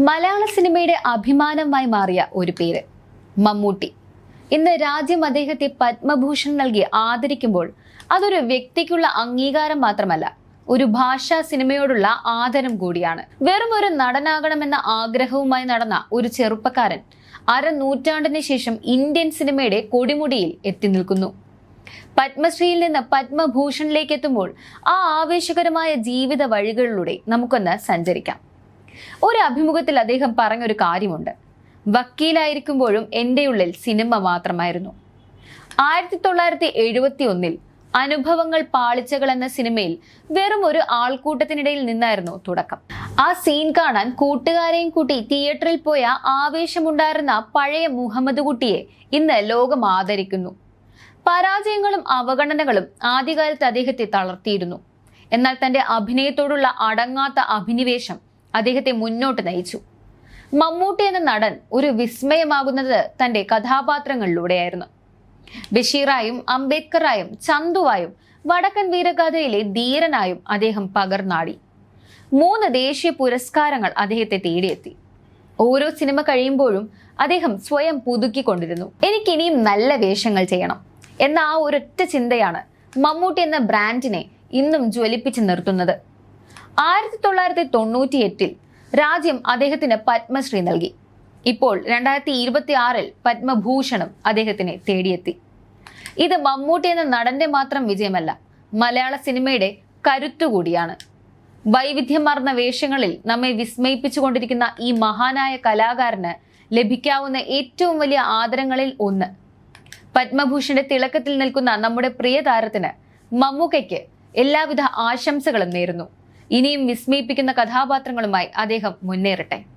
മലയാള സിനിമയുടെ അഭിമാനമായി മാറിയ ഒരു പേര് മമ്മൂട്ടി. ഇന്ന് രാജ്യം അദ്ദേഹത്തെ പത്മഭൂഷൺ നൽകി ആദരിക്കുമ്പോൾ അതൊരു വ്യക്തിക്കുള്ള അംഗീകാരം മാത്രമല്ല, ഒരു ഭാഷാ സിനിമയോടുള്ള ആദരം കൂടിയാണ്. വെറും ഒരു നടനാകണമെന്ന ആഗ്രഹവുമായി നടന്ന ഒരു ചെറുപ്പക്കാരൻ അരനൂറ്റാണ്ടിന് ശേഷം ഇന്ത്യൻ സിനിമയുടെ കൊടിമുടിയിൽ എത്തി നിൽക്കുന്നു. പത്മശ്രീയിൽ നിന്ന് പത്മഭൂഷണിലേക്ക് എത്തുമ്പോൾ ആ ആവേശകരമായ ജീവിത വഴികളിലൂടെ നമുക്കൊന്ന് സഞ്ചരിക്കാം. ഒരു അഭിമുഖത്തിൽ അദ്ദേഹം പറഞ്ഞൊരു കാര്യമുണ്ട്: വക്കീലായിരിക്കുമ്പോഴും എൻ്റെ ഉള്ളിൽ സിനിമ മാത്രമായിരുന്നു. 1971 അനുഭവങ്ങൾ പാളിച്ചകൾ എന്ന സിനിമയിൽ വെറും ഒരു ആൾക്കൂട്ടത്തിനിടയിൽ നിന്നായിരുന്നു തുടക്കം. ആ സീൻ കാണാൻ കൂട്ടുകാരെയും കൂട്ടി തിയേറ്ററിൽ പോയ ആവേശമുണ്ടായിരുന്ന പഴയ മുഹമ്മദ് കുട്ടിയെ ഇന്ന് ലോകം ആദരിക്കുന്നു. പരാജയങ്ങളും അവഗണനകളും ആദ്യകാലത്ത് അദ്ദേഹത്തെ തളർത്തിയിരുന്നു. എന്നാൽ തന്റെ അഭിനയത്തോടുള്ള അടങ്ങാത്ത അഭിനിവേശം അദ്ദേഹത്തെ മുന്നോട്ട് നയിച്ചു. മമ്മൂട്ടി എന്ന നടൻ ഒരു വിസ്മയമാകുന്നത് തന്റെ കഥാപാത്രങ്ങളിലൂടെയായിരുന്നു. ബഷീറായും അംബേദ്കറായും ചന്തുവായും വടക്കൻ വീരഗാഥയിലെ ധീരനായും അദ്ദേഹം പകർന്നാടി. 3 ദേശീയ പുരസ്കാരങ്ങൾ അദ്ദേഹത്തെ തേടിയെത്തി. ഓരോ സിനിമ കഴിയുമ്പോഴും അദ്ദേഹം സ്വയം പുതുക്കിക്കൊണ്ടിരുന്നു. എനിക്കിനിയും നല്ല വേഷങ്ങൾ ചെയ്യണം എന്ന ആ ഒരൊറ്റ ചിന്തയാണ് മമ്മൂട്ടി എന്ന ബ്രാൻഡിനെ ഇന്നും ജ്വലിപ്പിച്ചു നിർത്തുന്നത്. 1998 രാജ്യം അദ്ദേഹത്തിന് പത്മശ്രീ നൽകി. ഇപ്പോൾ 2026 പത്മഭൂഷണും അദ്ദേഹത്തിനെ തേടിയെത്തി. ഇത് മമ്മൂട്ടി എന്ന നടന്റെ മാത്രം വിജയമല്ല, മലയാള സിനിമയുടെ കരുത്തുകൂടിയാണ്. വൈവിധ്യമാർന്ന വേഷങ്ങളിൽ നമ്മെ വിസ്മയിപ്പിച്ചുകൊണ്ടിരിക്കുന്ന ഈ മഹാനായ കലാകാരന് ലഭിക്കാവുന്ന ഏറ്റവും വലിയ ആദരങ്ങളിൽ ഒന്ന്. പത്മഭൂഷന്റെ തിളക്കത്തിൽ നിൽക്കുന്ന നമ്മുടെ പ്രിയ താരത്തിന് മമ്മൂക്കയ്ക്ക് എല്ലാവിധ ആശംസകളും നേരുന്നു. ഇനിയും വിസ്മയിപ്പിക്കുന്ന കഥാപാത്രങ്ങളുമായി അദ്ദേഹം മുന്നേറട്ടെ.